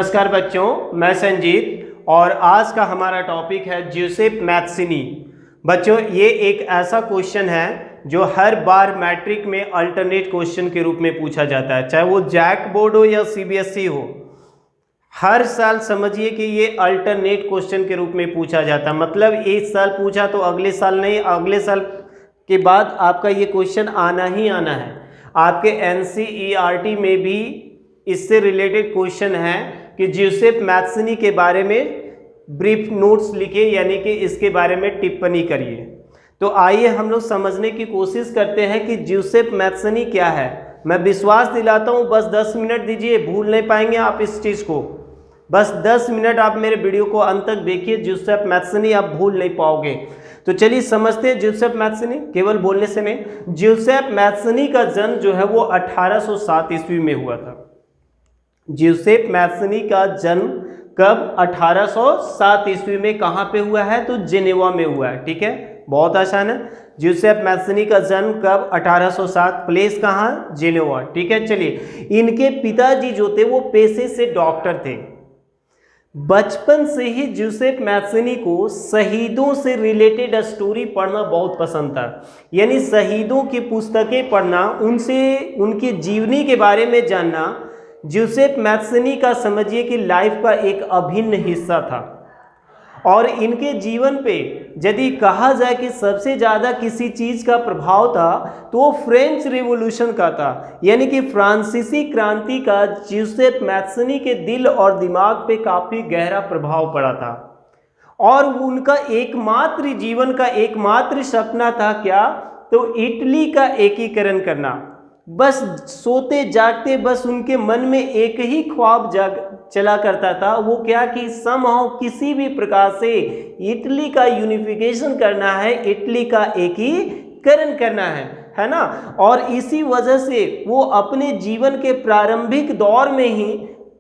नमस्कार बच्चों, मैं संजीत और आज का हमारा टॉपिक है ज्यूसेप मैथ्सिनी। बच्चों, ये एक ऐसा क्वेश्चन है जो हर बार मैट्रिक में अल्टरनेट क्वेश्चन के रूप में पूछा जाता है, चाहे वो जैक बोर्ड हो या सीबीएसई हो। हर साल समझिए कि ये अल्टरनेट क्वेश्चन के रूप में पूछा जाता है। मतलब इस साल पूछा तो अगले साल नहीं, अगले साल के बाद आपका ये क्वेश्चन आना ही आना है। आपके एनसीईआरटी में भी इससे रिलेटेड क्वेश्चन है कि ज्यूसेप मैथ्सिनी के बारे में ब्रीफ नोट्स लिखिए, यानी कि इसके बारे में टिप्पणी करिए। तो आइए हम लोग समझने की कोशिश करते हैं कि ज्यूसेप मैथ्सिनी क्या है। मैं विश्वास दिलाता हूँ, बस 10 मिनट दीजिए, भूल नहीं पाएंगे आप इस चीज़ को। बस 10 मिनट आप मेरे वीडियो को अंत तक देखिए, ज्यूसेप मैथ्सिनी आप भूल नहीं पाओगे। तो चलिए समझते हैं ज्यूसेप मैथ्सिनी, केवल बोलने से नहीं। ज्यूसेप मैथ्सिनी का जन्म जो है वो 1807 ईस्वी में हुआ था। ज्यूसेप मैथ्सिनी का जन्म कब? 1807 ईस्वी में। कहाँ पे हुआ है? तो जेनेवा में हुआ है। ठीक है, बहुत आसान है। ज्यूसेप मैथ्सिनी का जन्म कब? 1807। प्लेस कहाँ? जेनेवा। ठीक है, चलिए। इनके पिताजी जो थे वो पेशे से डॉक्टर थे। बचपन से ही ज्यूसेप मैथ्सिनी को शहीदों से रिलेटेड स्टोरी पढ़ना बहुत पसंद था, यानी शहीदों की पुस्तकें पढ़ना, उनसे उनकी जीवनी के बारे में जानना ज्यूसेप मैथ्सिनी का समझिए कि लाइफ का एक अभिन्न हिस्सा था। और इनके जीवन पे यदि कहा जाए कि सबसे ज़्यादा किसी चीज़ का प्रभाव था तो वो फ्रेंच रिवॉल्यूशन का था, यानी कि फ्रांसीसी क्रांति का ज्यूसेप मैथ्सिनी के दिल और दिमाग पे काफ़ी गहरा प्रभाव पड़ा था। और उनका एकमात्र जीवन का एकमात्र सपना था क्या? तो इटली का एकीकरण करना। बस सोते जागते बस उनके मन में एक ही ख्वाब चला करता था, वो क्या कि समहाउ किसी भी प्रकार से इटली का यूनिफिकेशन करना है, इटली का एकीकरण करना है ना। और इसी वजह से वो अपने जीवन के प्रारंभिक दौर में ही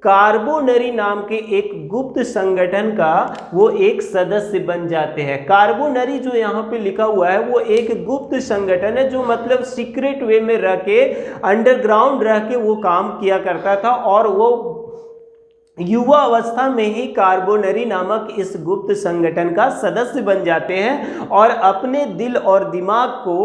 कार्बोनरी नाम के एक गुप्त संगठन का वो एक सदस्य बन जाते हैं। कार्बोनरी जो यहाँ पे लिखा हुआ है वो एक गुप्त संगठन है, जो मतलब सीक्रेट वे में रह के, अंडरग्राउंड रह के वो काम किया करता था। और वो युवा अवस्था में ही कार्बोनरी नामक इस गुप्त संगठन का सदस्य बन जाते हैं और अपने दिल और दिमाग को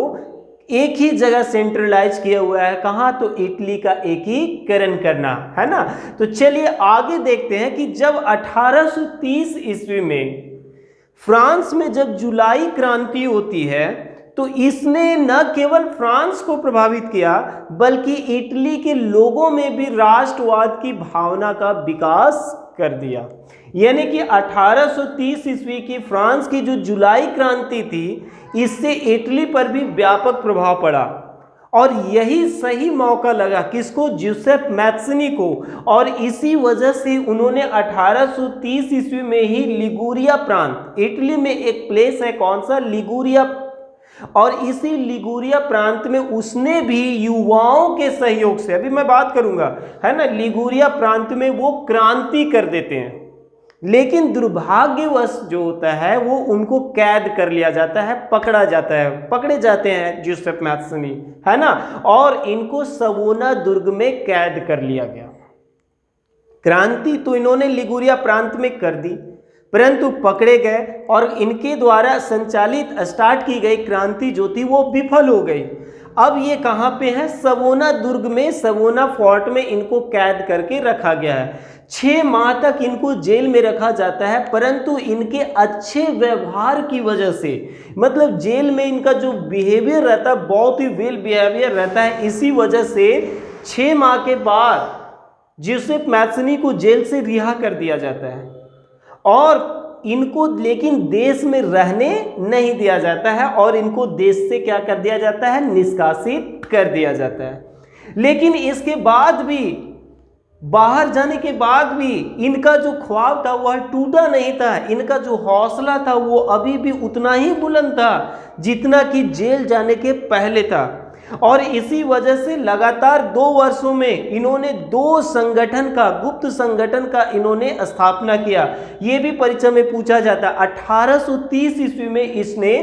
एक ही जगह सेंट्रलाइज किया हुआ है। कहाँ? तो इटली का एकीकरण करना, है ना। तो चलिए आगे देखते हैं कि जब 1830 ईस्वी में फ्रांस में जब जुलाई क्रांति होती है तो इसने न केवल फ्रांस को प्रभावित किया बल्कि इटली के लोगों में भी राष्ट्रवाद की भावना का विकास कर दिया। यानी कि 1830 ईस्वी की फ्रांस की जो जुलाई क्रांति थी, इससे इटली पर भी व्यापक प्रभाव पड़ा। और यही सही मौका लगा किसको? ज्यूसेप मैथ्सिनी को। और इसी वजह से उन्होंने 1830 ईस्वी में ही लिगुरिया प्रांत, इटली में एक प्लेस है, कौन सा? लिगुरिया। और इसी लिगुरिया प्रांत में उसने भी युवाओं के सहयोग से, अभी मैं बात करूंगा, है ना, लिगुरिया प्रांत में वो क्रांति कर देते हैं। लेकिन दुर्भाग्यवश जो होता है वो उनको कैद कर लिया जाता है, पकड़ा जाता है, पकड़े जाते हैं ज्यूसेप मैथ्सिनी, है ना। और इनको सवोना दुर्ग में कैद कर लिया गया। क्रांति तो इन्होंने लिगुरिया प्रांत में कर दी, परंतु पकड़े गए और इनके द्वारा संचालित स्टार्ट की गई क्रांति जो थी वो विफल हो गई। अब ये कहाँ पे है? सवोना दुर्ग में, सवोना फोर्ट में इनको कैद करके रखा गया है। 6 माह तक इनको जेल में रखा जाता है, परंतु इनके अच्छे व्यवहार की वजह से, मतलब जेल में इनका जो बिहेवियर रहता है बहुत ही वेल बिहेवियर रहता है, इसी वजह से 6 माह के बाद ज्यूसेप मैथ्सिनी को जेल से रिहा कर दिया जाता है। और इनको लेकिन देश में रहने नहीं दिया जाता है और इनको देश से क्या कर दिया जाता है? निष्कासित कर दिया जाता है। लेकिन इसके बाद भी, बाहर जाने के बाद भी इनका जो ख्वाब था वह टूटा नहीं था। इनका जो हौसला था वो अभी भी उतना ही बुलंद था जितना कि जेल जाने के पहले था। और इसी वजह से लगातार 2 वर्षों में इन्होंने 2 संगठन का, गुप्त संगठन का इन्होंने स्थापना किया। ये भी परीक्षा में पूछा जाता है। 1830 ईस्वी में इसने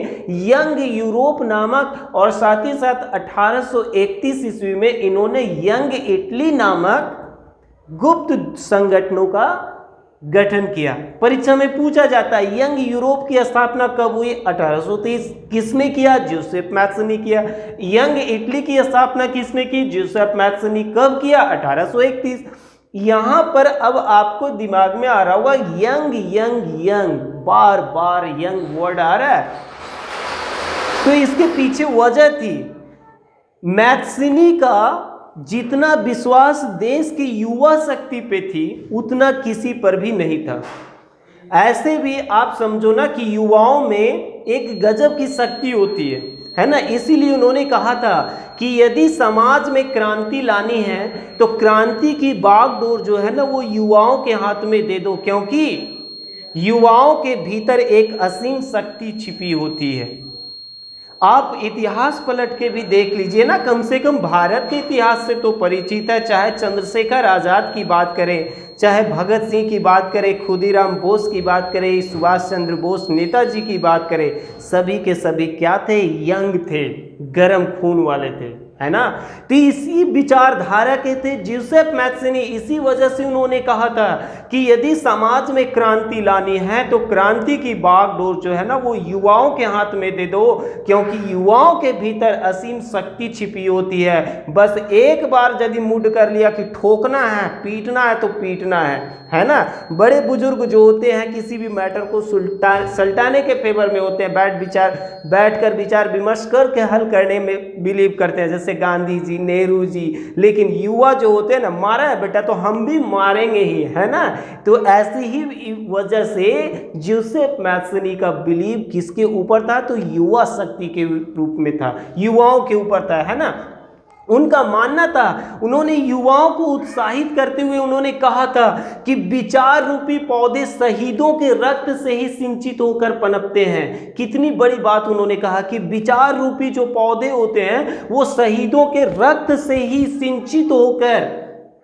यंग यूरोप नामक, और साथ ही साथ 1831 ईस्वी में इन्होंने यंग इटली नामक गुप्त संगठनों का गठन किया। परीक्षा में पूछा जाता है यंग यूरोप की स्थापना कब हुई? 1823। किसने किया? जोसेफ मैथ्सनी किया। यंग इटली की स्थापना किसने की? Joseph Mazzini. कब किया? 1831। यहां पर अब आपको दिमाग में आ रहा होगा यंग यंग यंग, बार बार यंग वर्ड आ रहा है, तो इसके पीछे वजह थी मैथ्सनी का जितना विश्वास देश की युवा शक्ति पे थी उतना किसी पर भी नहीं था। ऐसे भी आप समझो ना कि युवाओं में एक गजब की शक्ति होती है ना। इसीलिए उन्होंने कहा था कि यदि समाज में क्रांति लानी है तो क्रांति की बागडोर जो है ना वो युवाओं के हाथ में दे दो, क्योंकि युवाओं के भीतर एक असीम शक्ति छिपी होती है। आप इतिहास पलट के भी देख लीजिए ना, कम से कम भारत के इतिहास से तो परिचित है, चाहे चंद्रशेखर आज़ाद की बात करें, चाहे भगत सिंह की बात करें, खुदीराम बोस की बात करें, सुभाष चंद्र बोस नेताजी की बात करें, सभी के सभी क्या थे? यंग थे, गर्म खून वाले थे, है ना। तो इसी विचारधारा के थे जोसेफ मैथ्सनी। इसी वजह से उन्होंने कहा था कि यदि समाज में क्रांति लानी है तो क्रांति की बागडोर जो है ना वो युवाओं के हाथ में दे दो, क्योंकि युवाओं के भीतर असीम शक्ति छिपी होती है। बस एक बार यदि मूड कर लिया कि ठोकना है, पीटना है तो पीटना है ना। बड़े बुजुर्ग जो होते हैं किसी भी मैटर को सुलटाने के फेवर में होते हैं, बैठकर विचार विमर्श करके हल करने में बिलीव करते हैं, जैसे गांधी जी, नेहरू जी। लेकिन युवा जो होते हैं ना, मारा है बेटा तो हम भी मारेंगे ही, है ना। तो ऐसी ही वजह से जोसेफ मैथ्सनी का बिलीव किसके ऊपर था? तो युवा शक्ति के रूप में था, युवाओं के ऊपर था, है ना। उनका मानना था, उन्होंने युवाओं को उत्साहित करते हुए उन्होंने कहा था कि विचार रूपी पौधे शहीदों के रक्त से ही सिंचित होकर पनपते हैं। कितनी बड़ी बात उन्होंने कहा कि विचार रूपी जो पौधे होते हैं वो शहीदों के रक्त से ही सिंचित होकर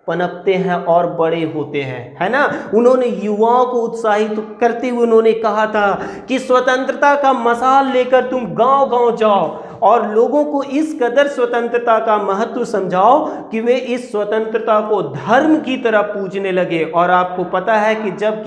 पनपते हैं और बड़े होते हैं, है ना। उन्होंने युवाओं को उत्साहित करते हुए उन्होंने कहा था कि स्वतंत्रता का मशाल लेकर तुम गांव-गांव जाओ और लोगों को इस कदर स्वतंत्रता का महत्व समझाओ कि वे इस स्वतंत्रता को धर्म की तरह पूजने लगे। और आपको पता है कि जब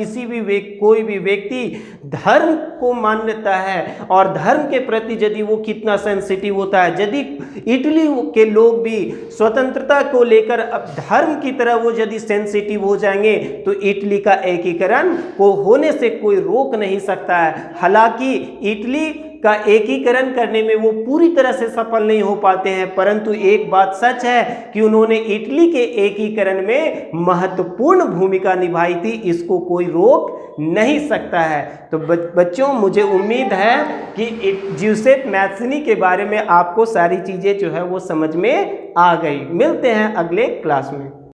कोई भी व्यक्ति धर्म को मान्यता है और धर्म के प्रति यदि वो कितना सेंसिटिव होता है, यदि इटली के लोग भी स्वतंत्रता को लेकर अब धर्म की तरह वो यदि सेंसिटिव हो जाएंगे तो इटली का एकीकरण को होने से कोई रोक नहीं सकता है। हालांकि इटली का एकीकरण करने में वो पूरी तरह से सफल नहीं हो पाते हैं, परंतु एक बात सच है कि उन्होंने इटली के एकीकरण में महत्वपूर्ण भूमिका निभाई थी, इसको कोई रोक नहीं सकता है। तो बच्चों, मुझे उम्मीद है कि जोसेफ मैथ्सनी के बारे में आपको सारी चीज़ें जो है वो समझ में आ गई। मिलते हैं अगले क्लास में।